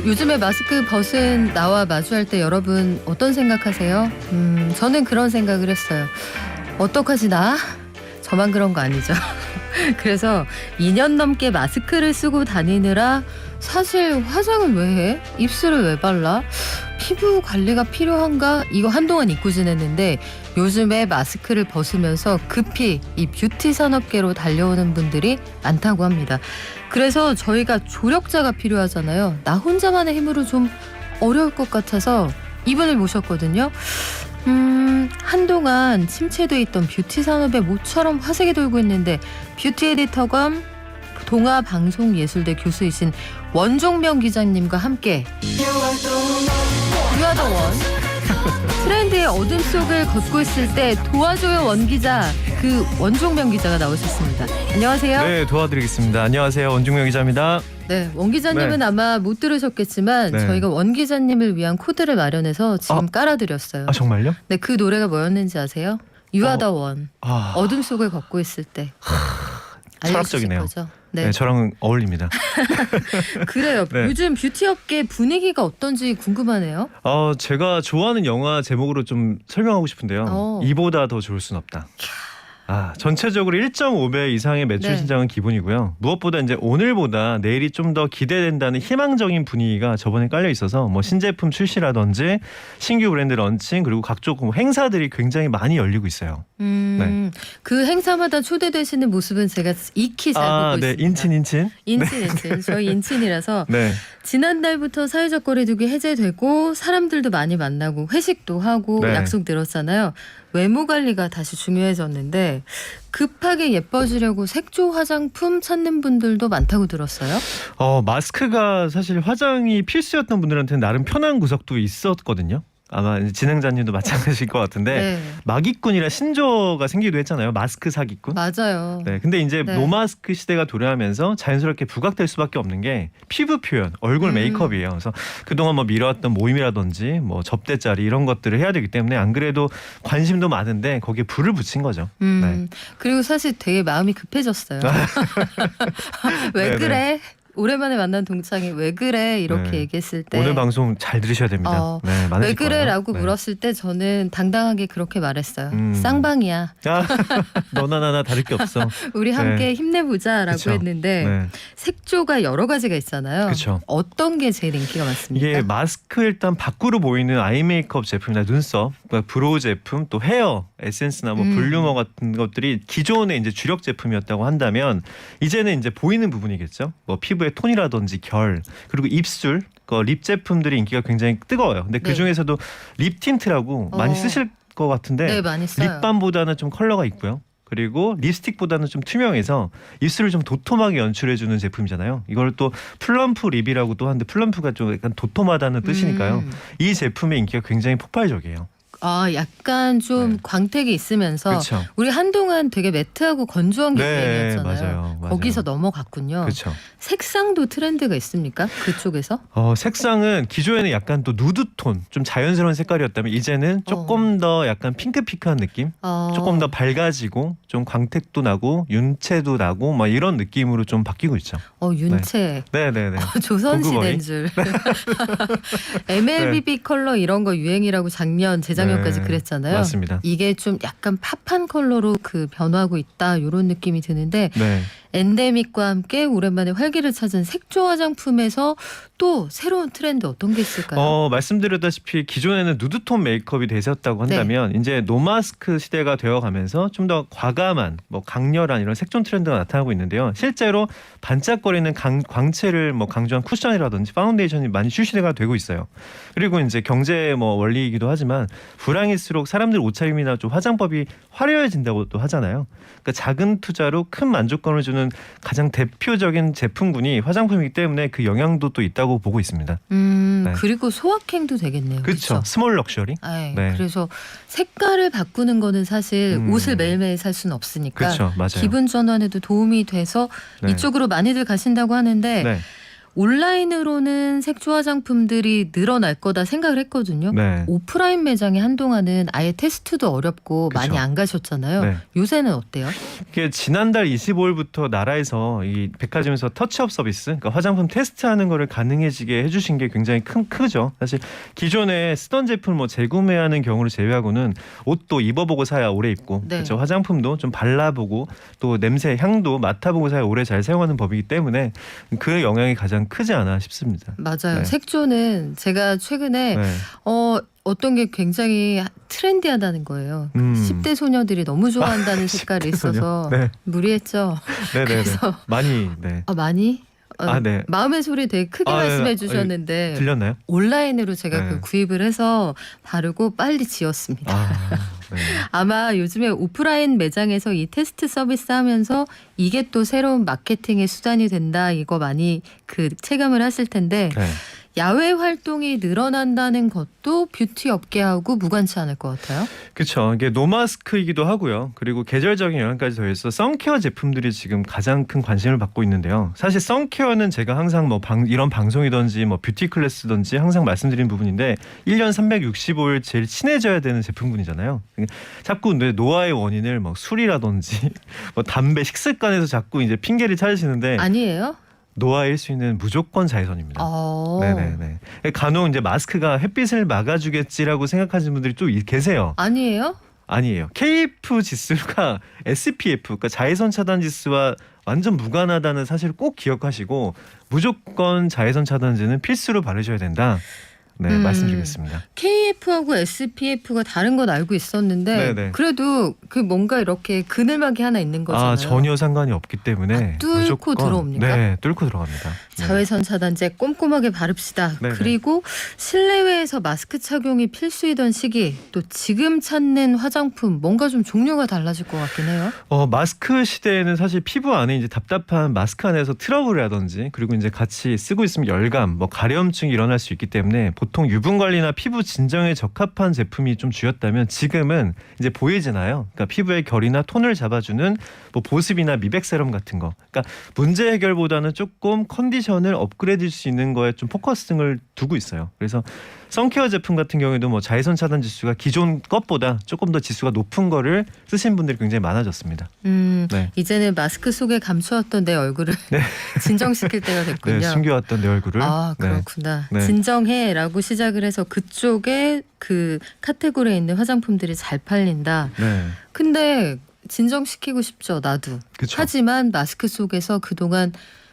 요즘에 마스크 벗은 나와 마주할 때 여러분 어떤 생각하세요? 저는 그런 생각을 했어요. 어떡하지 나? 저만 그런 거 아니죠? 그래서 2년 넘게 마스크를 쓰고 다니느라 사실 화장을 왜 해? 입술을 왜 발라? 피부 관리가 필요한가? 이거 한동안 잊고 지냈는데 요즘에 마스크를 벗으면서 급히 이 뷰티 산업계로 달려오는 분들이 많다고 합니다. 그래서 저희가 조력자가 필요하잖아요. 나 혼자만의 힘으로 좀 어려울 것 같아서 이분을 모셨거든요. 한동안 침체돼 있던 뷰티 산업에 모처럼 화색이 돌고 있는데 뷰티 에디터 겸 동아방송예술대 교수이신 원종명 기자님과 함께 유아더원 트렌드의 어둠 속을 걷고 있을 때 도와줘요 원 기자, 그 원종명 기자가 나오셨습니다. 안녕하세요. 네, 도와드리겠습니다. 안녕하세요, 원종명 기자입니다. 네, 원 기자님은 네. 아마 못 들으셨겠지만 네. 저희가 원 기자님을 위한 코드를 마련해서 지금 깔아드렸어요. 아, 정말요? 네, 그 노래가 뭐였는지 아세요? 유아더원 어둠 속을 걷고 있을 때. 철학적이네요. 거죠? 네, 저랑 어울립니다. 그래요. 네. 요즘 뷰티업계 분위기가 어떤지 궁금하네요. 제가 좋아하는 영화 제목으로 좀 설명하고 싶은데요. 이보다 더 좋을 순 없다. 전체적으로 1.5배 이상의 매출 네. 신장은 기본이고요. 무엇보다 이제 오늘보다 내일이 좀 더 기대된다는 희망적인 분위기가 저번에 깔려 있어서 뭐 신제품 출시라든지 신규 브랜드 런칭 그리고 각종 행사들이 굉장히 많이 열리고 있어요. 네. 그 행사마다 초대되시는 모습은 제가 익히 잘 보고 네, 있습니다. 인친. 저희 인친이라서 네. 지난달부터 사회적 거리두기 해제되고 사람들도 많이 만나고 회식도 하고 네. 약속 들었잖아요. 외모 관리가 다시 중요해졌는데 급하게 예뻐지려고 색조 화장품 찾는 분들도 많다고 들었어요. 마스크가 사실 화장이 필수였던 분들한테는 나름 편한 구석도 있었거든요. 아마 진행자님도 마찬가지일 것 같은데 네. 마기꾼이라 신조어가 생기기도 했잖아요. 마스크 사기꾼. 맞아요. 네, 근데 이제 네. 노마스크 시대가 도래하면서 자연스럽게 부각될 수밖에 없는 게 피부 표현, 얼굴 메이크업이에요. 그래서 그동안 뭐 미뤄왔던 모임이라든지 뭐 접대 자리 이런 것들을 해야 되기 때문에 안 그래도 관심도 많은데 거기에 불을 붙인 거죠. 네. 그리고 사실 되게 마음이 급해졌어요. 왜 네네. 그래? 오랜만에 만난 동창이 왜 그래? 이렇게 네. 얘기했을 때 오늘 방송 잘 들으셔야 됩니다. 네, 왜 많으실 그래? 거예요. 라고 네. 물었을 때 저는 당당하게 그렇게 말했어요. 쌍방이야. 너나 나나 다를 게 없어. 우리 함께 네. 힘내보자 라고 그쵸. 했는데 네. 색조가 여러 가지가 있잖아요. 그쵸. 어떤 게 제일 인기가 많습니까? 이게 마스크 일단 밖으로 보이는 아이 메이크업 제품이나 눈썹, 그러니까 브로우 제품, 또 헤어 에센스나 뭐 볼륨어 같은 것들이 기존의 이제 주력 제품이었다고 한다면 이제는 이제 보이는 부분이겠죠. 뭐 피부의 톤이라든지 결, 그리고 입술, 립 제품들이 인기가 굉장히 뜨거워요. 근데 그 중에서도 립 틴트라고 많이 쓰실 것 같은데 네, 많이 써요. 립밤보다는 좀 컬러가 있고요. 그리고 립스틱보다는 좀 투명해서 입술을 좀 도톰하게 연출해주는 제품이잖아요. 이걸 또 플럼프 립이라고 또 하는데 플럼프가 좀 약간 도톰하다는 뜻이니까요. 이 제품의 인기가 굉장히 폭발적이에요. 약간 좀 네. 광택이 있으면서 그렇죠. 우리 한동안 되게 매트하고 건조한 게 네, 유행이었잖아요. 맞아요. 거기서 넘어갔군요. 그렇죠. 색상도 트렌드가 있습니까? 그쪽에서? 색상은 기존에는 약간 또 누드톤, 좀 자연스러운 색깔이었다면 이제는 조금 더 약간 핑크핑크한 느낌? 조금 더 밝아지고 좀 광택도 나고 윤채도 나고 막 이런 느낌으로 좀 바뀌고 있죠. 윤채. 네네네. 조선시대인 줄. MLBB 컬러 이런 거 유행이라고 작년, 재작년까지 네, 그랬잖아요. 맞습니다. 이게 좀 약간 팝한 컬러로 변화하고 있다 이런 느낌이 드는데 네. 엔데믹과 함께 오랜만에 활기를 찾은 색조 화장품에서 또 새로운 트렌드 어떤 게 있을까요? 말씀드렸다시피 기존에는 누드톤 메이크업이 대세였다고 한다면 이제 노마스크 시대가 되어가면서 좀 더 과감한 뭐 강렬한 이런 색존 트렌드가 나타나고 있는데요. 실제로 반짝거리는 광채를 뭐 강조한 쿠션이라든지 파운데이션이 많이 출시가 되고 있어요. 그리고 이제 경제 뭐 원리이기도 하지만 불황일수록 사람들 옷차림이나 좀 화장법이 화려해진다고도 하잖아요. 그러니까 작은 투자로 큰 만족감을 주는 가장 대표적인 제품군이 화장품이기 때문에 그 영향도 또 있다고 보고 있습니다. 네. 그리고 소확행도 되겠네요. 그렇죠. 스몰 럭셔리. 네. 그래서 색깔을 바꾸는 거는 사실 옷을 매일매일 살 수는 없으니까 그렇죠. 맞아요. 기분 전환에도 도움이 돼서 네. 이쪽으로 많이들 가신다고 하는데 네. 온라인으로는 색조 화장품들이 늘어날 거다 생각을 했거든요. 네. 오프라인 매장에 한동안은 아예 테스트도 어렵고 그쵸. 많이 안 가셨잖아요. 네. 요새는 어때요? 이게 지난달 25일부터 나라에서 이 백화점에서 터치업 서비스, 그러니까 화장품 테스트하는 거를 가능해지게 해주신 게 굉장히 크죠. 사실 기존에 쓰던 제품 뭐 재구매하는 경우를 제외하고는 옷도 입어보고 사야 오래 입고, 네. 그렇죠. 화장품도 좀 발라보고 또 냄새, 향도 맡아보고 사야 오래 잘 사용하는 법이기 때문에 그 영향이 가장 크지 않아 싶습니다. 맞아요. 네. 색조는 제가 최근에 네. 어떤 게 굉장히 트렌디하다는 거예요. 10대 소녀들이 너무 좋아한다는 색깔이 10대 소녀. 있어서 네. 무리했죠. 네네네. 그래서 많이 네. 많이? 네. 마음의 소리 되게 크게 네. 말씀해 주셨는데 들렸나요? 온라인으로 제가 네. 그 구입을 해서 바르고 빨리 지웠습니다. 네. 아마 요즘에 오프라인 매장에서 이 테스트 서비스 하면서 이게 또 새로운 마케팅의 수단이 된다 이거 많이 그 체감을 하실 텐데 네. 야외 활동이 늘어난다는 것도 뷰티 업계하고 무관치 않을 것 같아요. 그렇죠. 이게 노마스크이기도 하고요. 그리고 계절적인 영향까지 더해서 선케어 제품들이 지금 가장 큰 관심을 받고 있는데요. 사실 선케어는 제가 항상 뭐 이런 방송이든지 뭐 뷰티 클래스든지 항상 말씀드린 부분인데 1년 365일 제일 친해져야 되는 제품군이잖아요. 자꾸 노화의 원인을 뭐 술이라든지 뭐 담배, 식습관에서 자꾸 이제 핑계를 찾으시는데 아니에요? 노화일 수 있는 무조건 자외선입니다. 네네네. 간혹 이제 마스크가 햇빛을 막아주겠지라고 생각하시는 분들이 좀 계세요. 아니에요? 아니에요. KF 지수가 SPF, 그러니까 자외선 차단 지수와 완전 무관하다는 사실을 꼭 기억하시고 무조건 자외선 차단제는 필수로 바르셔야 된다. 네, 말씀드리겠습니다. KF하고 SPF가 다른 건 알고 있었는데 네네. 그래도 그 뭔가 이렇게 그늘막이 하나 있는 거잖아요. 전혀 상관이 없기 때문에 뚫고 무조건, 들어옵니까? 네, 뚫고 들어갑니다. 네. 자외선 차단제 꼼꼼하게 바릅시다. 네네. 그리고 실내외에서 마스크 착용이 필수이던 시기 또 지금 찾는 화장품 뭔가 좀 종류가 달라질 것 같긴 해요. 마스크 시대에는 사실 피부 안에 이제 답답한 마스크 안에서 트러블이라든지 그리고 이제 같이 쓰고 있으면 열감, 뭐 가려움증이 일어날 수 있기 때문에 보통 유분 관리나 피부 진정에 적합한 제품이 좀 주였다면 지금은 이제 보이잖아요. 그러니까 피부의 결이나 톤을 잡아주는 뭐 보습이나 미백 세럼 같은 거. 그러니까 문제 해결보다는 조금 컨디션을 업그레이드할 수 있는 거에 좀 포커스를 두고 있어요. 그래서 선케어 제품 같은 경우에도 뭐 자외선 차단 지수가 기존 것보다 조금 더 지수가 높은 거를 쓰신 분들이 굉장히 많아졌습니다. 네. 이제는 마스크 속에 감추었던 내 얼굴을 진정시킬 때가 됐군요. 네, 숨겨왔던 내 얼굴을. 그렇구나. 네. 진정해라고 시작을 해서 그쪽에 그 카테고리에 있는 화장품들이 잘 팔린다. 네. 근데 진정시키고 싶죠, 나도. 그쵸. 하지만 마스크 속에서 그동안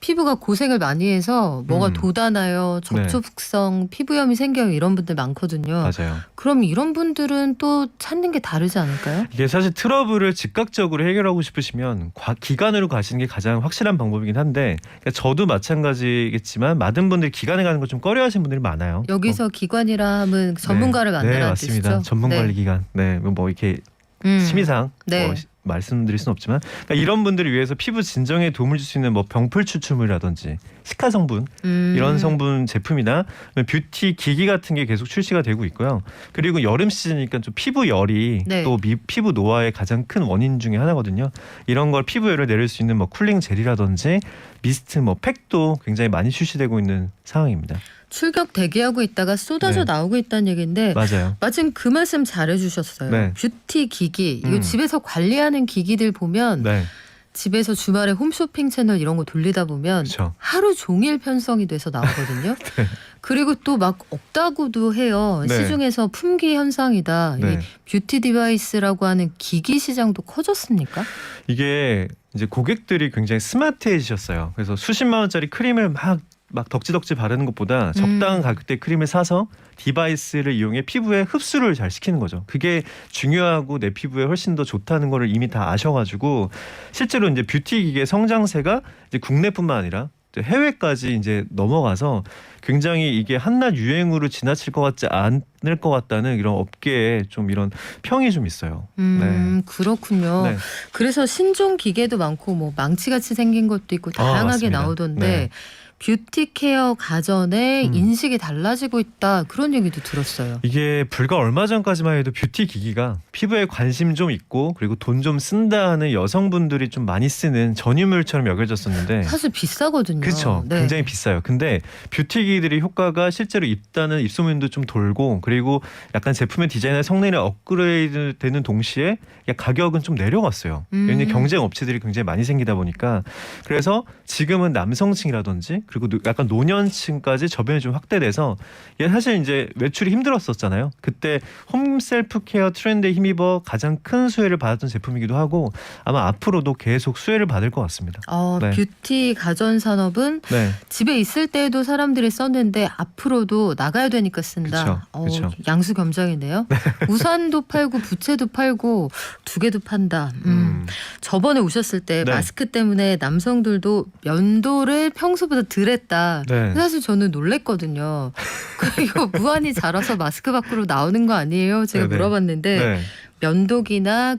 피부가 고생을 많이 해서 뭐가 돋아나요, 접촉성 피부염이 생겨요 이런 분들 많거든요. 맞아요. 그럼 이런 분들은 또 찾는 게 다르지 않을까요? 이게 사실 트러블을 즉각적으로 해결하고 싶으시면 기관으로 가시는 게 가장 확실한 방법이긴 한데 그러니까 저도 마찬가지겠지만 많은 분들이 기관에 가는 걸 좀 꺼려하시는 분들이 많아요. 여기서 기관이라 하면 전문가를 만나라는 네, 맞습니다. 뜻이죠? 전문관리기관. 네, 뭐 이렇게 심의상 뭐 말씀드릴 수는 없지만 그러니까 이런 분들을 위해서 피부 진정에 도움을 줄 수 있는 뭐 병풀 추출물이라든지 식화 성분 이런 성분 제품이나 뷰티 기기 같은 게 계속 출시가 되고 있고요. 그리고 여름 시즌이니까 좀 피부 열이 또 피부 노화의 가장 큰 원인 중에 하나거든요. 이런 걸 피부 열을 내릴 수 있는 뭐 쿨링 젤이라든지 미스트, 뭐 팩도 굉장히 많이 출시되고 있는 상황입니다. 출격 대기하고 있다가 쏟아져 나오고 있다는 얘기인데 맞아요. 마침 그 말씀 잘해주셨어요. 뷰티 기기, 이 집에서 관리하는 기기들 보면 집에서 주말에 홈쇼핑 채널 이런 거 돌리다 보면 하루 종일 편성이 돼서 나오거든요. 그리고 또 막 없다고도 해요. 시중에서 품귀 현상이다. 이 뷰티 디바이스라고 하는 기기 시장도 커졌습니까? 이게 이제 고객들이 굉장히 스마트해지셨어요. 그래서 수십만 원짜리 크림을 막 덕지덕지 바르는 것보다 적당한 가격대 크림을 사서 디바이스를 이용해 피부에 흡수를 잘 시키는 거죠. 그게 중요하고 내 피부에 훨씬 더 좋다는 거를 이미 다 아셔가지고 실제로 이제 뷰티 기계 성장세가 이제 국내뿐만 아니라 해외까지 이제 넘어가서 굉장히 이게 한낱 유행으로 지나칠 것 같지 않을 것 같다는 이런 업계에 좀 이런 평이 좀 있어요. 그렇군요. 그래서 신종 기계도 많고 뭐 망치같이 생긴 것도 있고 다양하게 나오던데 뷰티 케어 가전의 음. 인식이 달라지고 있다. 그런 얘기도 들었어요. 이게 불과 얼마 전까지만 해도 뷰티 기기가 피부에 관심 좀 있고 그리고 돈 좀 쓴다 하는 여성분들이 좀 많이 쓰는 전유물처럼 여겨졌었는데 사실 비싸거든요. 그렇죠. 네. 굉장히 비싸요. 근데 뷰티 기기들이 효과가 실제로 있다는 입소문도 좀 돌고 그리고 약간 제품의 디자인과 성능이 업그레이드 되는 동시에 가격은 좀 내려갔어요. 왜냐하면 경쟁 업체들이 굉장히 많이 생기다 보니까 그래서 지금은 남성층이라든지 그리고 약간 노년층까지 저변이 좀 확대돼서 이게 사실 이제 외출이 힘들었었잖아요. 그때 홈 셀프 케어 트렌드에 힘입어 가장 큰 수혜를 받았던 제품이기도 하고 아마 앞으로도 계속 수혜를 받을 것 같습니다. 네. 뷰티 가전 산업은 네. 집에 있을 때에도 사람들이 썼는데 앞으로도 나가야 되니까 쓴다. 그쵸. 양수겸장이네요. 우산도 팔고 부채도 팔고 두 개도 판다. 저번에 오셨을 때 네. 마스크 때문에 남성들도 면도를 평소보다 덜 했다. 네. 사실 저는 놀랬거든요. 이거 무한히 자라서 마스크 밖으로 나오는 거 아니에요? 제가 네네. 물어봤는데 네. 면도기나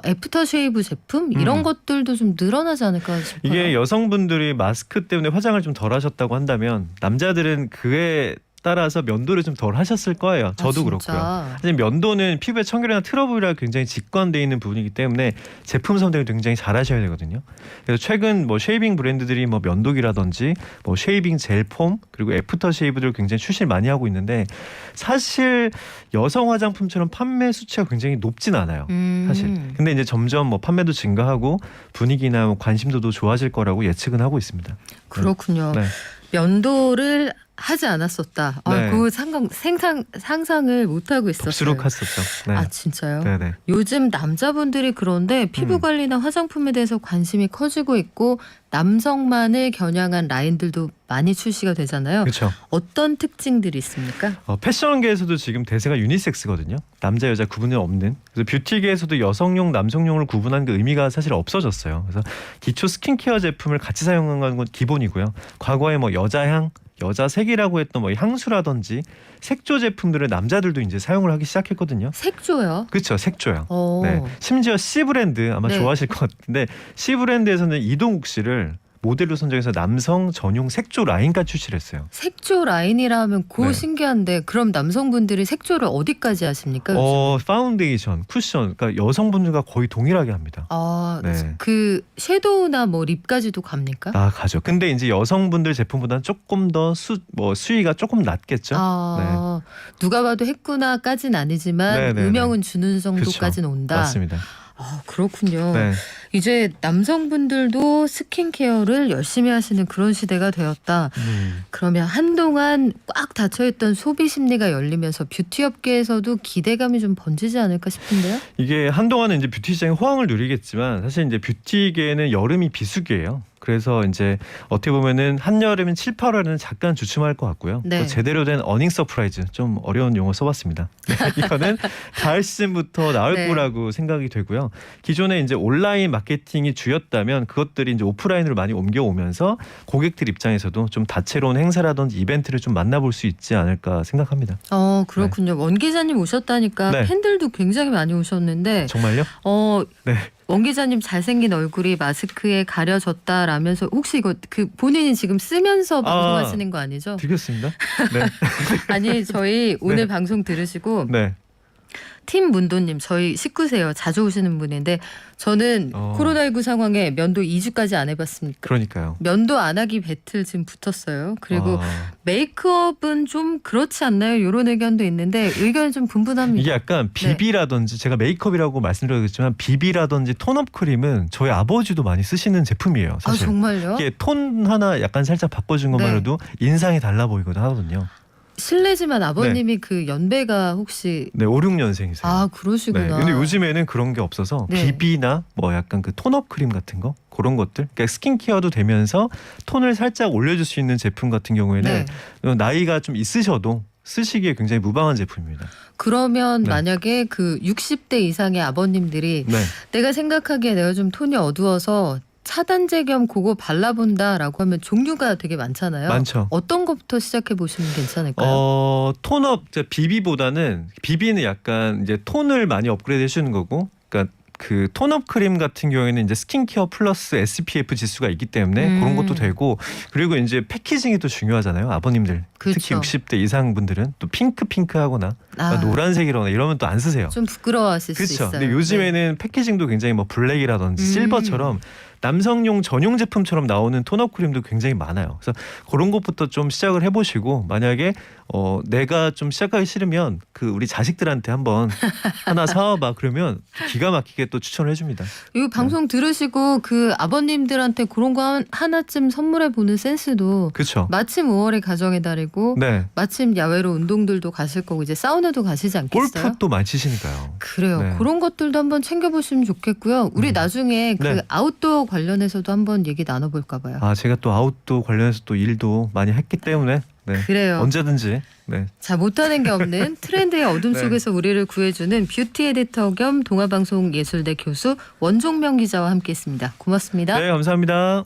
애프터 쉐이브 제품 이런 것들도 좀 늘어나지 않을까 싶어요. 이게 여성분들이 마스크 때문에 화장을 좀 덜 하셨다고 한다면 남자들은 그에 따라서 면도를 좀 덜 하셨을 거예요. 저도 그렇고요. 사실 면도는 피부의 청결이나 트러블이랑 굉장히 직관되어 있는 부분이기 때문에 제품 선택을 굉장히 잘 하셔야 되거든요. 그래서 최근 뭐 쉐이빙 브랜드들이 뭐 면도기라든지 뭐 쉐이빙 젤 폼 그리고 애프터 쉐이브들을 굉장히 출시를 많이 하고 있는데 사실 여성 화장품처럼 판매 수치가 굉장히 높진 않아요. 사실. 근데 이제 점점 뭐 판매도 증가하고 분위기나 뭐 관심도도 좋아질 거라고 예측은 하고 있습니다. 그렇군요. 네. 면도를 하지 않았었다. 네. 그 상상을 못 하고 있었어요. 덥수룩했었죠. 네. 아 진짜요? 네네. 요즘 남자분들이 그런데 피부 관리나 화장품에 대해서 관심이 커지고 있고 남성만을 겨냥한 라인들도 많이 출시가 되잖아요. 그렇죠. 어떤 특징들이 있습니까? 패션계에서도 지금 대세가 유니섹스거든요. 남자 여자 구분이 없는. 그래서 뷰티계에서도 여성용 남성용을 구분한 그 의미가 사실 없어졌어요. 그래서 기초 스킨케어 제품을 같이 사용하는 건 기본이고요. 과거에 뭐 여자향 여자색이라고 했던 뭐 향수라든지 색조 제품들을 남자들도 이제 사용을 하기 시작했거든요. 색조요? 그렇죠, 색조요. 오. 네, 심지어 C 브랜드 아마 네. 좋아하실 것 같은데 C 브랜드에서는 이동욱 씨를 모델로 선정해서 남성 전용 색조 라인까지 출시를 했어요. 색조 라인이라 하면 네. 신기한데 그럼 남성분들이 색조를 어디까지 하십니까? 요즘? 파운데이션, 쿠션, 그러니까 여성분들과 거의 동일하게 합니다. 네. 그 섀도우나 뭐 립까지도 갑니까? 가죠. 근데 이제 여성분들 제품보다는 조금 더 수위가 조금 낮겠죠. 누가 봐도 했구나까지는 아니지만 네네네. 음영은 주는 정도까지는 온다. 맞습니다. 그렇군요. 네. 이제 남성분들도 스킨케어를 열심히 하시는 그런 시대가 되었다. 그러면 한동안 꽉 닫혀있던 소비 심리가 열리면서 뷰티 업계에서도 기대감이 좀 번지지 않을까 싶은데요. 이게 한동안은 이제 뷰티 시장이 호황을 누리겠지만 사실 이제 뷰티계는 여름이 비수기예요. 그래서 이제 어떻게 보면은 한여름인 7, 8월에는 잠깐 주춤할 것 같고요. 네. 또 제대로 된 어닝 서프라이즈 좀 어려운 용어 써봤습니다. 이거는 가을 시즌부터 나올 네. 거라고 생각이 되고요. 기존에 이제 온라인 마케팅이 주였다면 그것들이 이제 오프라인으로 많이 옮겨오면서 고객들 입장에서도 좀 다채로운 행사라든지 이벤트를 좀 만나볼 수 있지 않을까 생각합니다. 그렇군요. 원 기자님 오셨다니까 네. 팬들도 굉장히 많이 오셨는데 정말요? 네. 네. 원 기자님 잘생긴 얼굴이 마스크에 가려졌다라면서 혹시 이거 본인이 지금 쓰면서 방송하시는 거 아니죠? 드렸습니다. 네. 아니 저희 오늘 네. 방송 들으시고 네. 팀 문도님 저희 식구세요. 자주 오시는 분인데 저는 코로나19 상황에 면도 2주까지 안 해봤습니까? 그러니까요. 면도 안 하기 배틀 지금 붙었어요. 그리고 메이크업은 좀 그렇지 않나요? 이런 의견도 있는데 의견이 좀 분분합니다. 이게 약간 비비라든지 제가 메이크업이라고 말씀드렸지만 비비라든지 톤업 크림은 저희 아버지도 많이 쓰시는 제품이에요. 사실. 정말요? 이게 톤 하나 약간 살짝 바꿔준 것만 해도 인상이 달라 보이거든 하거든요. 실례지만 아버님이 그 연배가 혹시 네, 5, 6년생이세요. 그러시구나. 네, 근데 요즘에는 그런 게 없어서 비비나 뭐 약간 그 톤업 크림 같은 거 그런 것들, 그러니까 스킨케어도 되면서 톤을 살짝 올려줄 수 있는 제품 같은 경우에는 나이가 좀 있으셔도 쓰시기에 굉장히 무방한 제품입니다. 그러면 만약에 그 60대 이상의 아버님들이 내가 생각하기에 내가 좀 톤이 어두워서 차단제 겸 그거 발라본다라고 하면 종류가 되게 많잖아요. 많죠. 어떤 것부터 시작해 보시면 괜찮을까요? 톤업 비비보다는 비비는 약간 이제 톤을 많이 업그레이드 해주는 거고, 그러니까 그 톤업 크림 같은 경우에는 이제 스킨케어 플러스 SPF 지수가 있기 때문에 그런 것도 되고 그리고 이제 패키징이 또 중요하잖아요. 아버님들 특히 그렇죠. 60대 이상 분들은 또 핑크하거나 노란색이거나 이러면 또 안 쓰세요. 좀 부끄러워하실 수 그렇죠. 있어요. 근데 요즘에는 패키징도 굉장히 뭐 블랙이라든지 실버처럼 남성용 전용 제품처럼 나오는 톤업 크림도 굉장히 많아요. 그래서 그런 것부터 좀 시작을 해보시고 만약에 내가 좀 시작하기 싫으면 그 우리 자식들한테 한번 하나 사와봐 그러면 기가 막히게 또 추천을 해줍니다. 이 방송 들으시고 그 아버님들한테 그런 거 하나쯤 선물해 보는 센스도 그렇죠. 마침 5월에 가정의 달이고 네. 마침 야외로 운동들도 가실 거고 이제 사우나도 가시지 않겠어요? 골프 또 많이 치시니까요. 그래요. 네. 그런 것들도 한번 챙겨보시면 좋겠고요. 우리 나중에 그 네. 아웃도어 관련해서도 한번 얘기 나눠볼까 봐요. 아 제가 또 아웃도 관련해서 또 일도 많이 했기 때문에 네. 그래요. 언제든지 네. 자, 못하는 게 없는 트렌드의 어둠 네. 속에서 우리를 구해주는 뷰티 에디터 겸 동아방송예술대 교수 원종명 기자와 함께했습니다. 고맙습니다. 네 감사합니다.